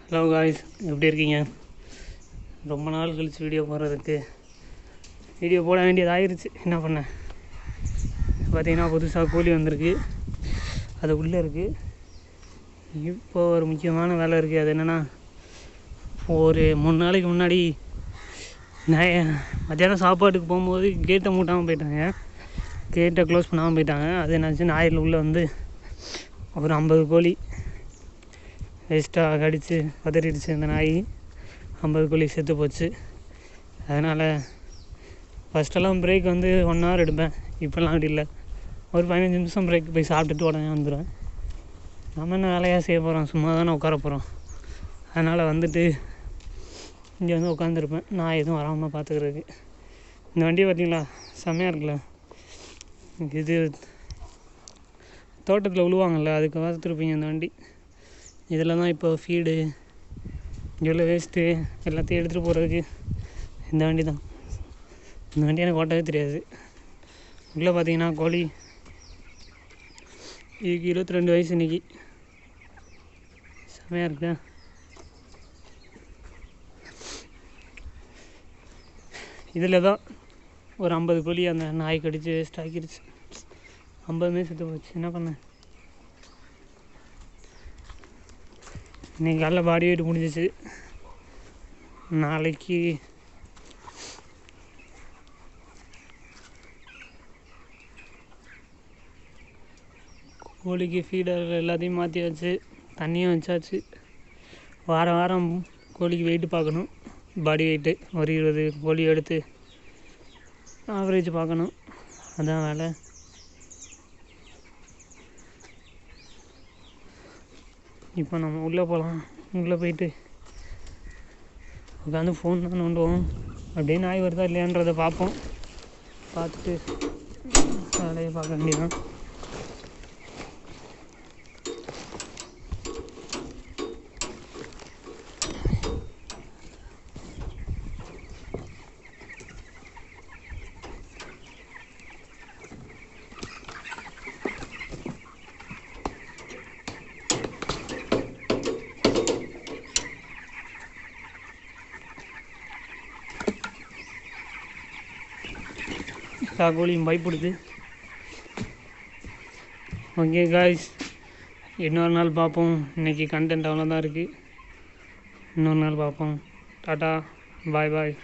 Hello guys, எப்படி இருக்கீங்க? ரொம்ப நாள் கழிச்சு வீடியோ போட வேண்டியது ஆயிடுச்சு. என்ன பண்ண பார்த்தீங்கன்னா புதுசாக கோழி வந்திருக்கு, அது உள்ளே இருக்குது. இப்போ ஒரு முக்கியமான வேலை இருக்குது. அது என்னென்னா, ஒரு 3 நாளைக்கு முன்னாடி மத்தியானம் சாப்பாட்டுக்கு போகும்போது கேட்டை மூட்டாமல் போயிட்டாங்க. கேட்டை க்ளோஸ் பண்ணாமல் போயிட்டாங்க. அது என்னாச்சு, ஞாயிறில் உள்ளே வந்து ஒரு 50 கோழி வேஸ்ட்டாக கடித்து பதறிடுச்சு. அந்த நாய் 50 கோழி செத்து போச்சு. அதனால் ஃபஸ்ட்டெல்லாம் பிரேக் வந்து 1 hour எடுப்பேன். இப்போல்லாம் அப்படி இல்லை, ஒரு 15 நிமிஷம் பிரேக் போய் சாப்பிட்டுட்டு உடனே வந்துடுவேன். நம்ம என்ன வேலையாக செய்ய போகிறோம், சும்மா தானே உட்கார போகிறோம். அதனால் வந்துட்டு இங்கே வந்து உட்காந்துருப்பேன், நான் எதுவும் வராமல் பார்த்துக்கிறதுக்கு. இந்த வண்டியை பார்த்தீங்களா, செம்மையாக இருக்குல்ல. இது தோட்டத்தில் விழுவாங்கள்ல, அதுக்கு பார்த்துருப்பீங்க இந்த வண்டி. இதில் தான் இப்போ ஃபீடு இங்கே உள்ள வேஸ்ட்டு எல்லாத்தையும் எடுத்துகிட்டு போகிறதுக்கு இந்த வண்டி தான். இந்த வண்டி எனக்கு ஓட்டவே தெரியாது. உள்ளே பார்த்தீங்கன்னா கோழி, இதுக்கு 22 வயசு இன்றைக்கி. செம்மையாக இருக்கா. இதில் தான் ஒரு 50 கோழி அந்த நாய் கடித்து வேஸ்ட் ஆக்கிடுச்சு. 50மே செத்து போச்சு. என்ன பண்ணேன், இன்றைக்கி காலைல பாடி வெயிட் முடிஞ்சிச்சு. நாளைக்கு கோழிக்கு ஃபீடர் எல்லாத்தையும் மாற்றி வச்சு தண்ணியும் வச்சாச்சு. வாரம் வாரம் கோழிக்கு வெயிட்டு பார்க்கணும், பாடி வெயிட்டு. ஒரு 20 கோழி எடுத்து ஆவரேஜ் பார்க்கணும், அதான் வேலை. இப்போ நம்ம உள்ளே போகலாம். உள்ளே போயிட்டு உட்காந்து ஃபோன் தான் நோண்டுவோம். அப்படியே நாய் வருதா இல்லையான்றதை பார்ப்போம். பார்த்துட்டு வேலையை பார்க்க வேண்டியதான். கோழியும் பயப்படுது. ஓகே காய்ஸ், இன்னொரு நாள் பார்ப்போம். இன்றைக்கி கண்டென்ட் அவ்வளோதான் இருக்குது. இன்னொரு நாள் பார்ப்போம். டாட்டா, பாய் பாய்.